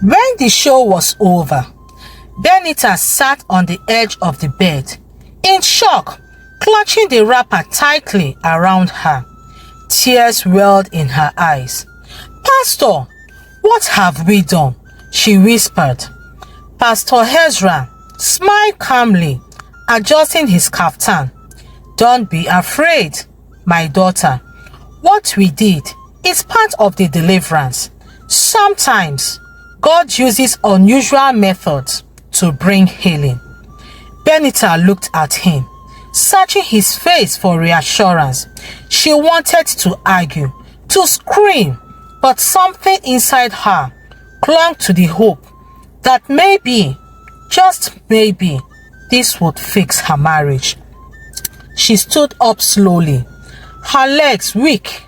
When the show was over, Benita sat on the edge of the bed, in shock, clutching the wrapper tightly around her. Tears welled in her eyes. "Pastor, what have we done?" she whispered. Pastor Ezra smiled calmly, adjusting his kaftan. "Don't be afraid, my daughter. What we did is part of the deliverance. Sometimes God uses unusual methods to bring healing." Benita looked at him, searching his face for reassurance. She wanted to argue, to scream, but something inside her clung to the hope that maybe, just maybe, this would fix her marriage. She stood up slowly, her legs weak.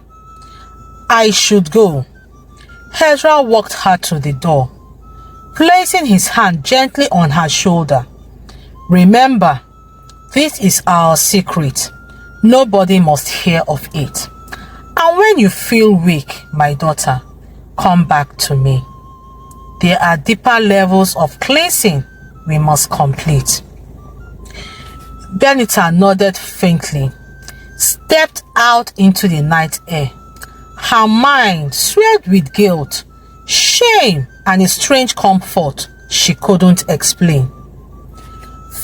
"I should go." Ezra walked her to the door, placing his hand gently on her shoulder. "Remember, this is our secret. Nobody must hear of it. And when you feel weak, my daughter, come back to me. There are deeper levels of cleansing we must complete." Benita nodded faintly, stepped out into the night air. Her mind swelled with guilt, shame, and a strange comfort she couldn't explain.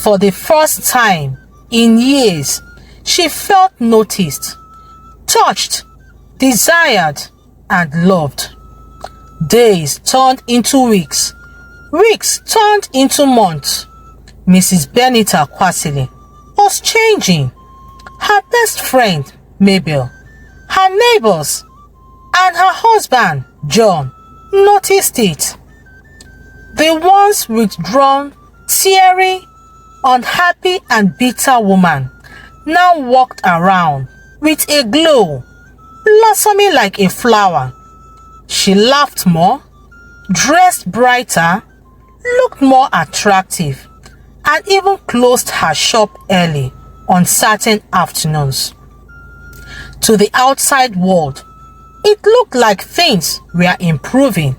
For the first time in years, she felt noticed, touched, desired, and loved. Days turned into weeks. Weeks turned into months. Mrs. Benita Kwasile was changing. Her best friend, Mabel, her neighbors, and her husband, John, noticed it. The once withdrawn, teary, unhappy, and bitter woman now walked around with a glow, blossoming like a flower. She laughed more, dressed brighter, looked more attractive, and even closed her shop early on certain afternoons. To the outside world, it looked like things were improving,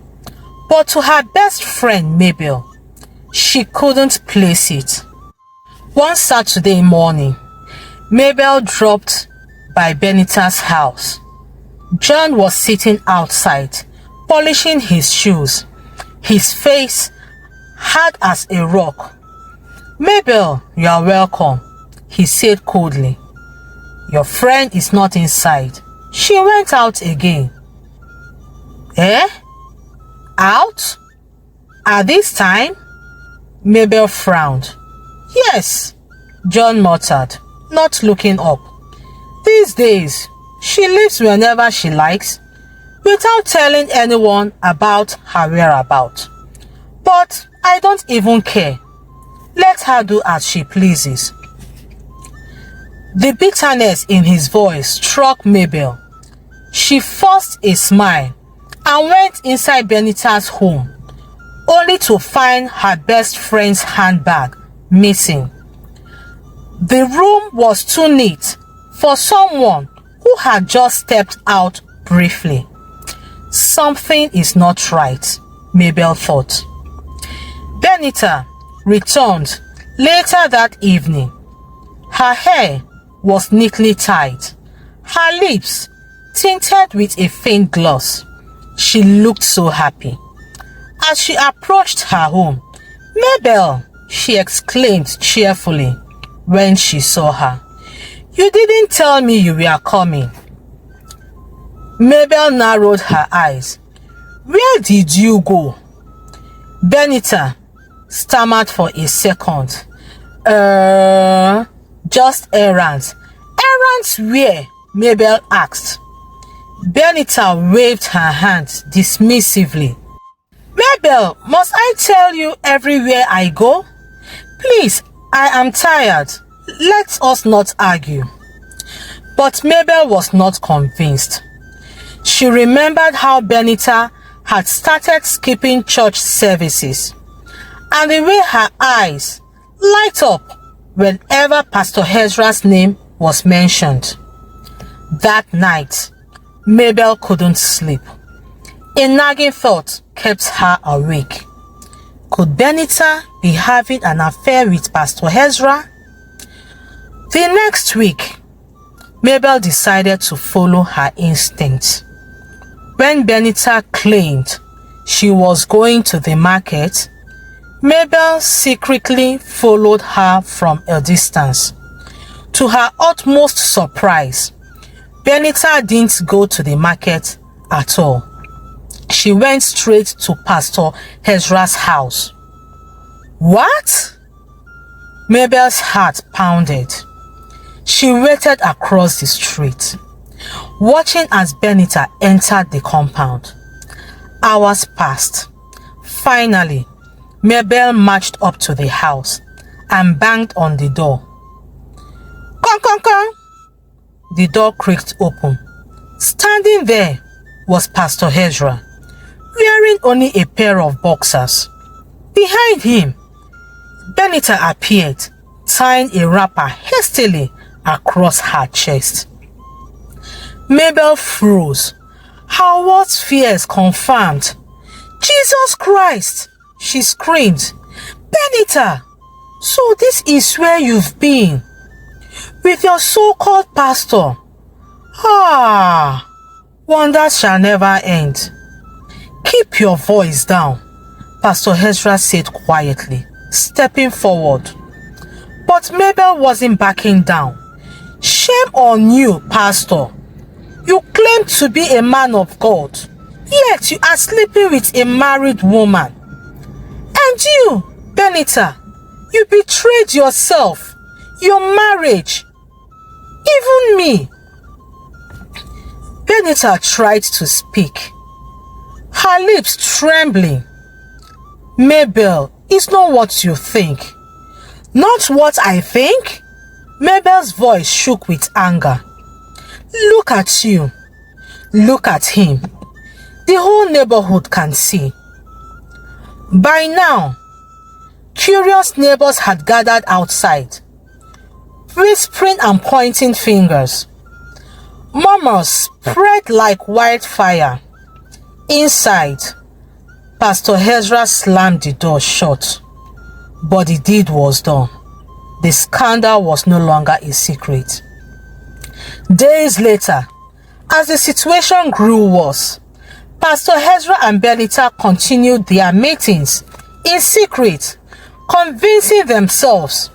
but to her best friend Mabel, she couldn't place it. One Saturday morning, Mabel dropped by Benita's house. John was sitting outside, polishing his shoes, his face hard as a rock. "Mabel, you are welcome," he said coldly. "Your friend is not inside. She went out again." "Eh? Out? At this time?" Mabel frowned. "Yes," John muttered, not looking up. "These days, she leaves whenever she likes, without telling anyone about her whereabouts. But I don't even care. Let her do as she pleases." The bitterness in his voice struck Mabel. She forced a smile and went inside Benita's home, only to find her best friend's handbag missing. The room was too neat for someone who had just stepped out briefly. Something is not right, Mabel thought. Benita returned later that evening. Her hair was neatly tied, her lips tinted with a faint gloss. She looked so happy. As she approached her home, "Mabel," she exclaimed cheerfully when she saw her. "You didn't tell me you were coming." Mabel narrowed her eyes. "Where did you go?" Benita stammered for a second. Just errands." "Errands where?" Mabel asked. Benita waved her hands dismissively. "Mabel, must I tell you everywhere I go? Please, I am tired. Let us not argue." But Mabel was not convinced. She remembered how Benita had started skipping church services, and the way her eyes light up whenever Pastor Ezra's name was mentioned. That night, Mabel couldn't sleep. A nagging thought kept her awake. Could Benita be having an affair with Pastor Ezra? The next week, Mabel decided to follow her instinct. When Benita claimed she was going to the market, Mabel secretly followed her from a distance. To her utmost surprise, Benita didn't go to the market at all. She went straight to Pastor Ezra's house. What? Mabel's heart pounded. She waited across the street, watching as Benita entered the compound. Hours passed. Finally, Mabel marched up to the house and banged on the door. Come, come, come. The door creaked open. Standing there was Pastor Ezra, wearing only a pair of boxers. Behind him, Benita appeared, tying a wrapper hastily across her chest. Mabel froze, her worst fears confirmed. Jesus Christ! She screamed. Benita! So this is where you've been? With your so-called pastor? Ah! Wonders shall never end. Keep your voice down, Pastor Ezra said quietly, stepping forward. But Mabel wasn't backing down. Shame on you, Pastor. You claim to be a man of God, yet you are sleeping with a married woman. And you, Benita, you betrayed yourself, your marriage, even me. Benita tried to speak, her lips trembling. Mabel, it's not what you think. Not what I think? Mabel's voice shook with anger. Look at you. Look at him. The whole neighborhood can see. By now, curious neighbors had gathered outside, whispering and pointing fingers. Murmurs spread like wildfire. Inside, Pastor Ezra slammed the door shut. But the deed was done. The scandal was no longer a secret. Days later, as the situation grew worse, Pastor Ezra and Benita continued their meetings in secret, convincing themselves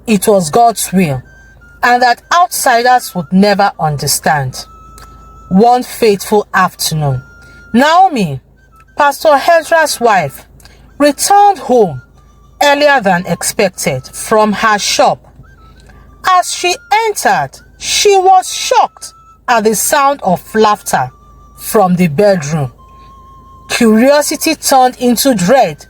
it was God's will and that outsiders would never understand. One fateful afternoon, Naomi, Pastor Ezra's wife, returned home earlier than expected from her shop. As she entered, she was shocked at the sound of laughter from the bedroom. Curiosity turned into dread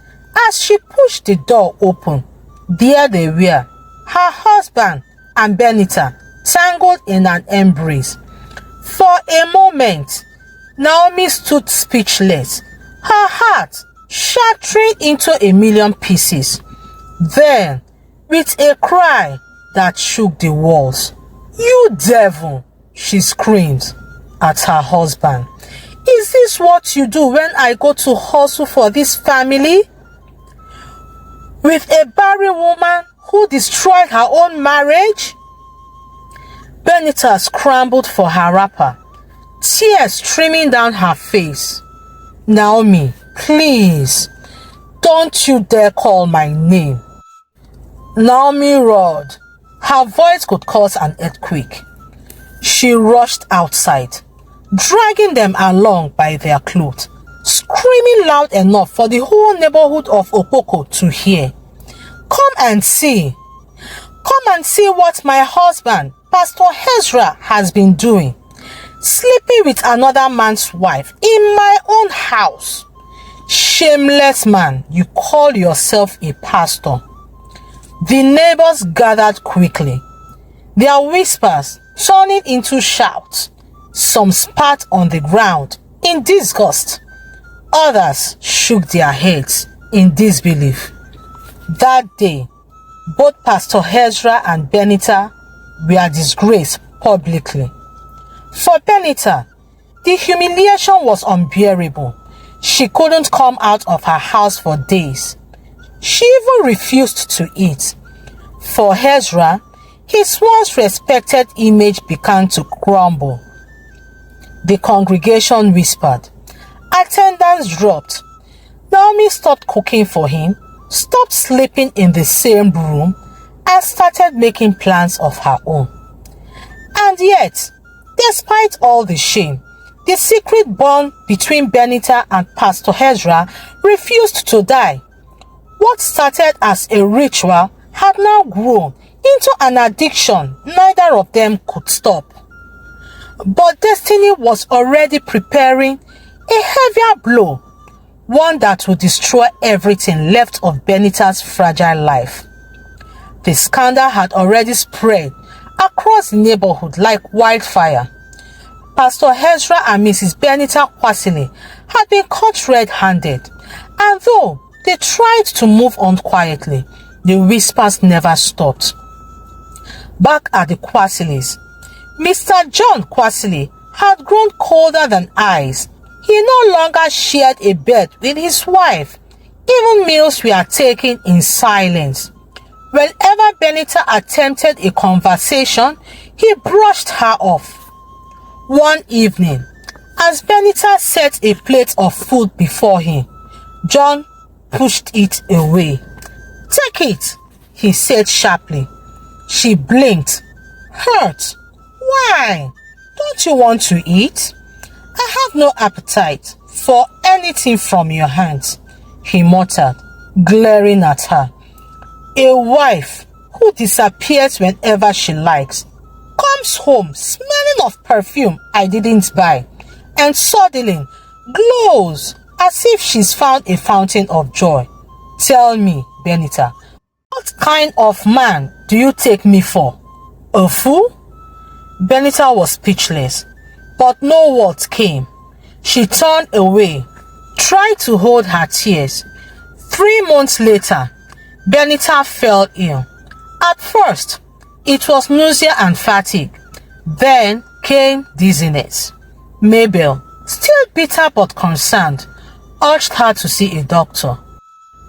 as she pushed the door open. There they were, her husband and Benita, tangled in an embrace. For a moment, Naomi stood speechless, her heart shattering into a million pieces. Then, with a cry that shook the walls, "You devil!" she screamed at her husband. "Is this what you do when I go to hustle for this family? With a barren woman who destroyed her own marriage?" Benita scrambled for her wrapper, tears streaming down her face. "Naomi, please, don't you dare call my name." Naomi roared. Her voice could cause an earthquake. She rushed outside, dragging them along by their clothes, screaming loud enough for the whole neighborhood of Opoko to hear. Come and see what my husband, Pastor Ezra, has been doing. Sleeping with another man's wife in my own house. Shameless man, you call yourself a pastor. The neighbors gathered quickly, their whispers turning into shouts. Some spat on the ground in disgust. Others shook their heads in disbelief. That day, both Pastor Ezra and Benita were disgraced publicly. For Benita, the humiliation was unbearable. She couldn't come out of her house for days. She even refused to eat. For Ezra, his once respected image began to crumble. The congregation whispered. Attendance dropped. Naomi stopped cooking for him, stopped sleeping in the same room, and started making plans of her own. And yet, despite all the shame, the secret bond between Benita and Pastor Ezra refused to die. What started as a ritual had now grown into an addiction neither of them could stop. But destiny was already preparing a heavier blow, one that would destroy everything left of Benita's fragile life. The scandal had already spread across the neighborhood like wildfire. Pastor Ezra and Mrs. Benita Kwasile had been caught red-handed, and though they tried to move on quietly, the whispers never stopped. Back at the Kwasiles, Mr. John Kwasile had grown colder than ice. He no longer shared a bed with his wife. Even meals were taken in silence. Whenever Benita attempted a conversation, he brushed her off. One evening, as Benita set a plate of food before him, John pushed it away. "Take it," he said sharply. She blinked. "Hurt? Why? Don't you want to eat?" "I have no appetite for anything from your hands," he muttered, glaring at her. A wife who disappears whenever she likes, comes home smelling of perfume I didn't buy, and suddenly glows as if she's found a fountain of joy. Tell me, Benita, what kind of man do you take me for? A fool? Benita was speechless, but no words came. She turned away, tried to hold her tears. 3 months later, Benita fell ill. At first, it was nausea and fatigue. Then came dizziness. Mabel, still bitter but concerned, urged her to see a doctor.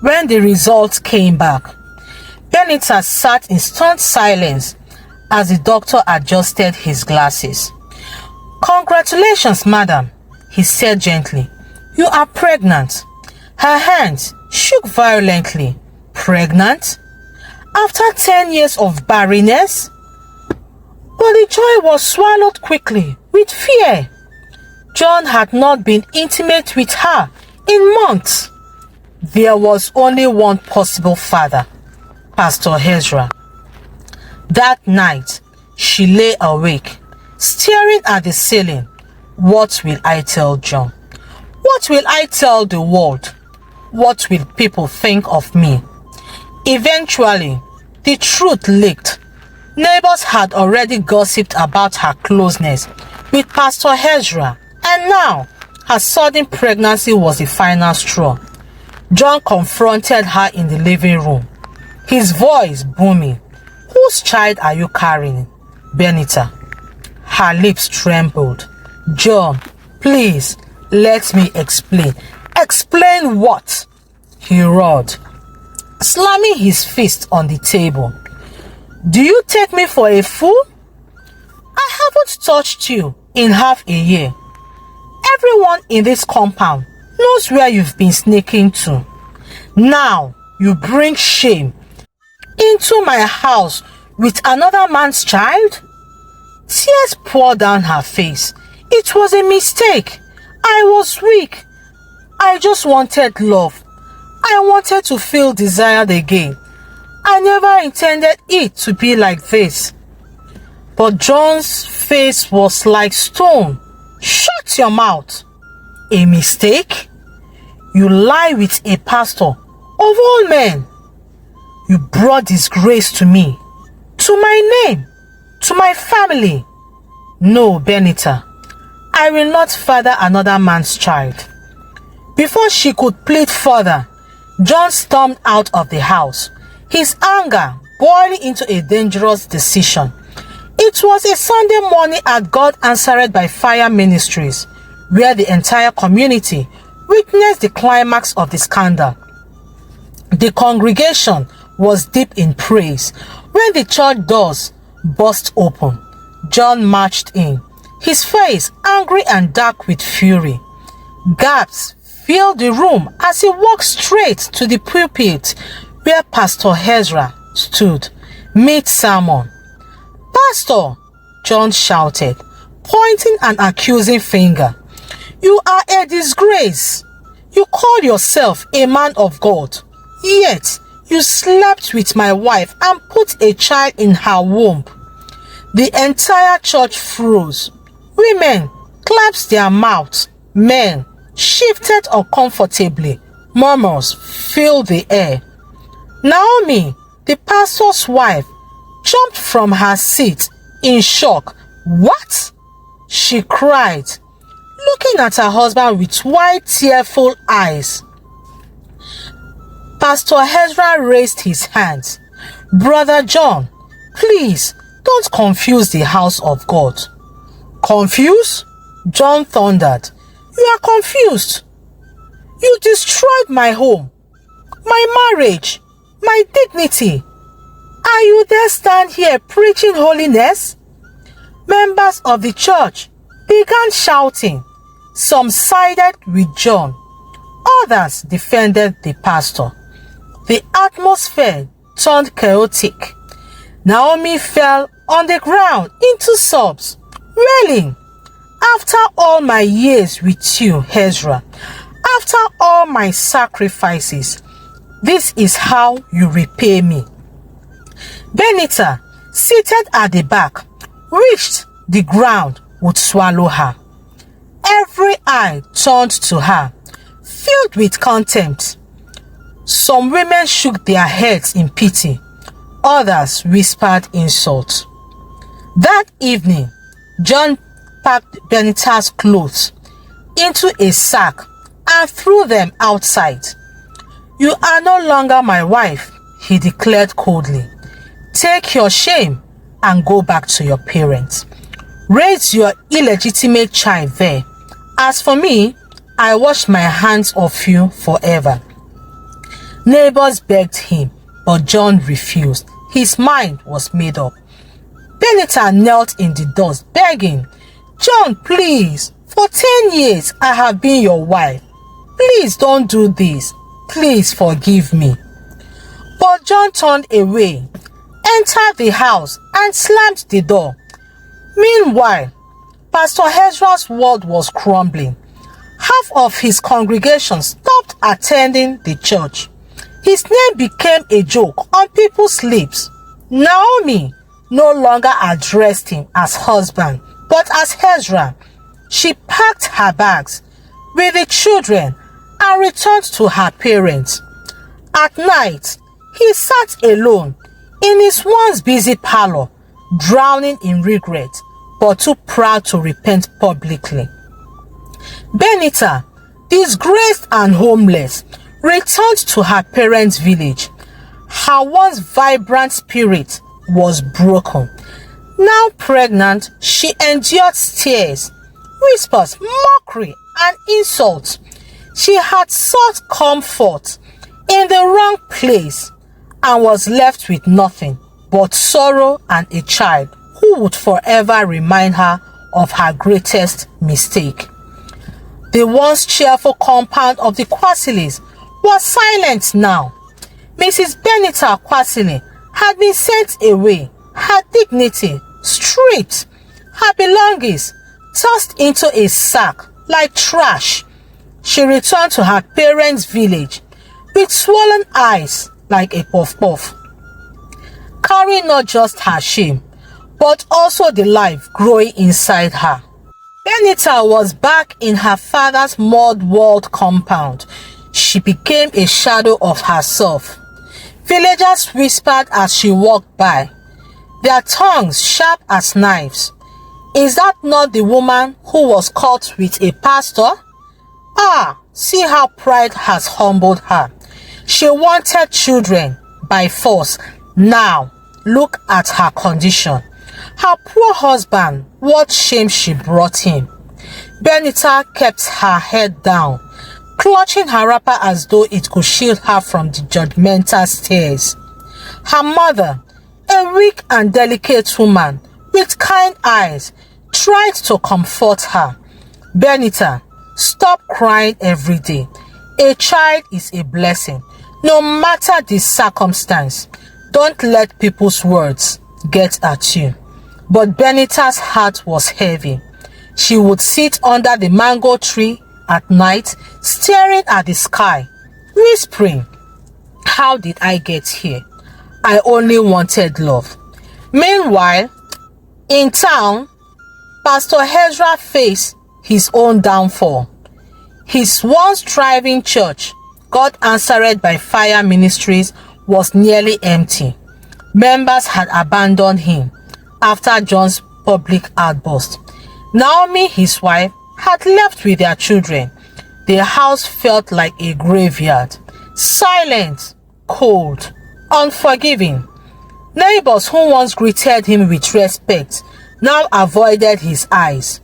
When the results came back, Benita sat in stunned silence as the doctor adjusted his glasses. "Congratulations, madam," he said gently. "You are pregnant." Her hands shook violently. Pregnant? After 10 years of barrenness? But the joy was swallowed quickly with fear. John had not been intimate with her in months. There was only one possible father, Pastor Ezra. That night, she lay awake, staring at the ceiling. What will I tell John? What will I tell the world? What will people think of me? Eventually, the truth leaked. Neighbors had already gossiped about her closeness with Pastor Ezra, and now her sudden pregnancy was the final straw. John confronted her in the living room, his voice booming. "Whose child are you carrying, Benita?" Her lips trembled. "John, please, let me explain." "Explain what?" he roared, slamming his fist on the table. "Do you take me for a fool? I haven't touched you in half a year. Everyone in this compound knows where you've been sneaking to. Now you bring shame into my house with another man's child?" Tears poured down her face. "It was a mistake. I was weak. I just wanted love. I wanted to feel desired again. I never intended it to be like this." But John's face was like stone. "Shut your mouth. A mistake? You lie with a pastor of all men. You brought disgrace to me, to my name, to my family. No, Benita, I will not father another man's child." Before she could plead further, John stormed out of the house, his anger boiling into a dangerous decision. It was a Sunday morning at God Answered by Fire Ministries, where the entire community witnessed the climax of the scandal. The congregation was deep in praise when the church doors burst open. John marched in, his face angry and dark with fury. Gasps filled the room as he walked straight to the pulpit where Pastor Ezra stood mid-sermon. "Pastor," John shouted, pointing an accusing finger, "you are a disgrace. You call yourself a man of God, yet you slept with my wife and put a child in her womb." The entire church froze. Women clasped their mouths. Men shifted uncomfortably. Murmurs filled the air. Naomi, the pastor's wife, jumped from her seat in shock. "What?" she cried, looking at her husband with wide, tearful eyes. Pastor Ezra raised his hands. "Brother John, please don't confuse the house of God." "Confuse?" John thundered. "You are confused. You destroyed my home, my marriage, my dignity. And you dare stand here preaching holiness?" Members of the church began shouting. Some sided with John. Others defended the pastor. The atmosphere turned chaotic. Naomi fell on the ground into sobs, wailing, "After all my years with you, Ezra, after all my sacrifices, this is how you repay me." Benita, seated at the back, wished the ground would swallow her. Every eye turned to her, filled with contempt. Some women shook their heads in pity. Others whispered insults. That evening, John packed Benita's clothes into a sack and threw them outside. "You are no longer my wife," he declared coldly. "Take your shame and go back to your parents. Raise your illegitimate child there. As for me, I wash my hands off you forever." Neighbors begged him, but John refused. His mind was made up. Benita knelt in the dust, begging, "John, please, for 10 years I have been your wife. Please don't do this. Please forgive me." But John turned away, entered the house, and slammed the door. Meanwhile, Pastor Ezra's world was crumbling. Half of his congregation stopped attending the church. His name became a joke on people's lips. Naomi no longer addressed him as husband, but as Ezra. She packed her bags with the children and returned to her parents. At night, he sat alone in his once busy parlor, drowning in regret, but too proud to repent publicly. Benita, disgraced and homeless, returned to her parents' village. Her once vibrant spirit was broken. Now pregnant, she endured stares, whispers, mockery, and insults. She had sought comfort in the wrong place and was left with nothing but sorrow and a child who would forever remind her of her greatest mistake. The once cheerful compound of the Kwasiles was silent now. Mrs. Benita Kwasile had been sent away, her dignity stripped, her belongings tossed into a sack like trash. She returned to her parents' village with swollen eyes like a puff-puff, carrying not just her shame, but also the life growing inside her. Benita was back in her father's mud-walled compound. She became a shadow of herself. Villagers whispered as she walked by, their tongues sharp as knives. Is that not the woman who was caught with a pastor? Ah, see how pride has humbled her. She wanted children by force. Now, look at her condition. Her poor husband, what shame she brought him. Benita kept her head down. clutching her wrapper as though it could shield her from the judgmental stares. Her mother, a weak and delicate woman with kind eyes, tried to comfort her. Benita, stop crying every day. A child is a blessing, no matter the circumstance. Don't let people's words get at you. But Benita's heart was heavy. She would sit under the mango tree at night, staring at the sky, whispering, "How did I get here? I only wanted love." Meanwhile, in town, Pastor Ezra faced his own downfall. His once thriving church, God Answered by Fire Ministries, was nearly empty. Members had abandoned him after John's public outburst. Naomi, his wife, had left with their children. The house felt like a graveyard, silent, cold, unforgiving. Neighbors who once greeted him with respect now avoided his eyes.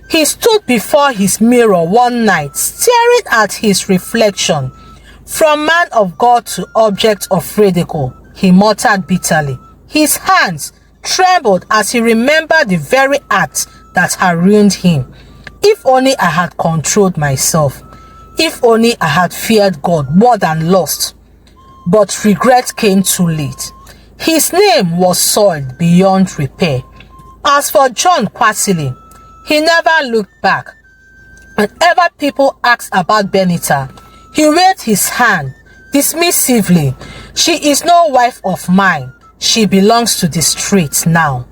He stood before his mirror one night, staring at his reflection. From man of God to object of ridicule, he muttered bitterly. His hands trembled as he remembered the very act that had ruined him. If only I had controlled myself. If only I had feared God more than lust. But regret came too late. His name was soiled beyond repair. As for John Kwasili, he never looked back. Whenever people asked about Benita, he waved his hand dismissively. "She is no wife of mine. She belongs to the streets now."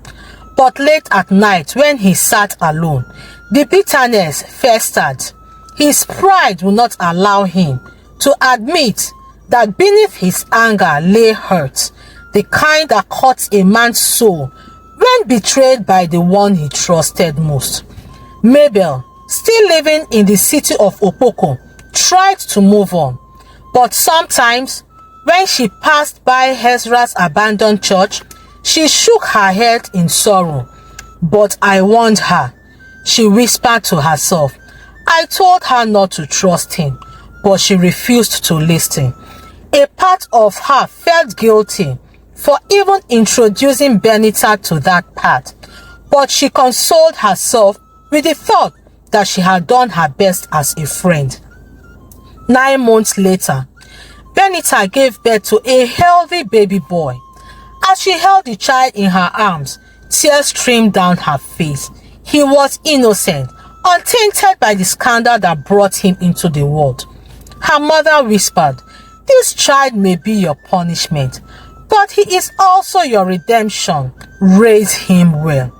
But late at night, when he sat alone, the bitterness festered. His pride would not allow him to admit that beneath his anger lay hurt, the kind that cuts a man's soul when betrayed by the one he trusted most. Mabel, still living in the city of Opoko, tried to move on, but sometimes when she passed by Ezra's abandoned church, she shook her head in sorrow. "But I warned her," she whispered to herself. "I told her not to trust him, but she refused to listen." A part of her felt guilty for even introducing Benita to that path, but she consoled herself with the thought that she had done her best as a friend. 9 months later, Benita gave birth to a healthy baby boy. As she held the child in her arms, tears streamed down her face. He was innocent, untainted by the scandal that brought him into the world. Her mother whispered, "This child may be your punishment, but he is also your redemption. Raise him well."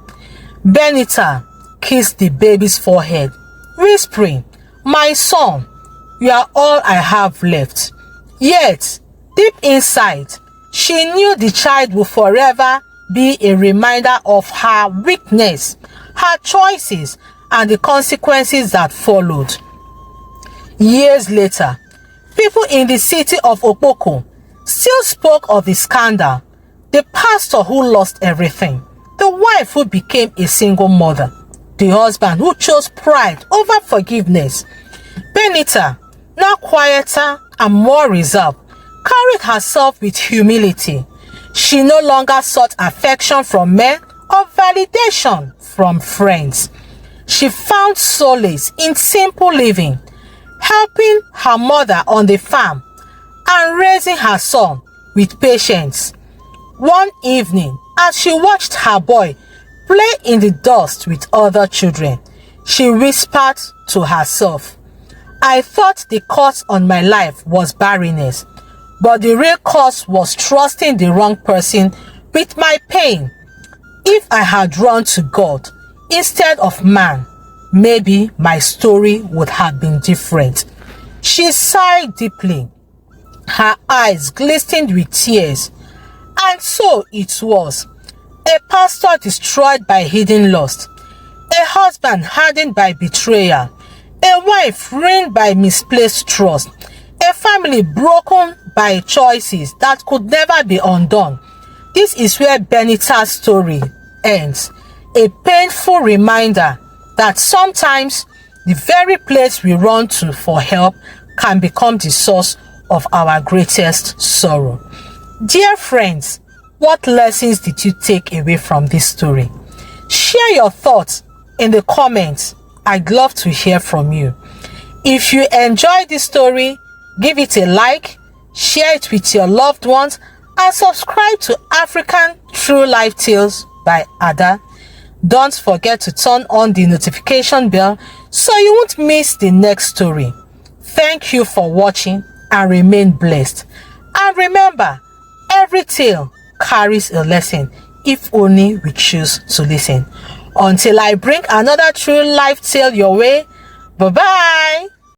Benita kissed the baby's forehead, whispering, "My son, you are all I have left." Yet, deep inside, she knew the child would forever be a reminder of her weakness, her choices, and the consequences that followed. Years later, people in the city of Opoko still spoke of the scandal, the pastor who lost everything, the wife who became a single mother, the husband who chose pride over forgiveness. Benita, now quieter and more reserved, carried herself with humility. She no longer sought affection from men or validation from friends. She found solace in simple living, helping her mother on the farm and raising her son with patience. One evening, as she watched her boy play in the dust with other children, she whispered to herself, "I thought the curse on my life was barrenness, but the real cause was trusting the wrong person with my pain. If I had run to God instead of man, maybe my story would have been different." She sighed deeply. Her eyes glistened with tears. And so it was. A pastor destroyed by hidden lust, a husband hardened by betrayal, a wife ruined by misplaced trust, a family broken by choices that could never be undone. This is where Benita's story ends, a painful reminder that sometimes the very place we run to for help can become the source of our greatest sorrow. Dear friends, what lessons did you take away from this story? Share your thoughts in the comments. I'd love to hear from you. If you enjoyed this story, give it a like, share it with your loved ones, and subscribe to African True Life Tales by Ada. Don't forget to turn on the notification bell so you won't miss the next story. Thank you for watching and remain blessed. And remember, every tale carries a lesson if only we choose to listen. Until I bring another true life tale your way, bye-bye.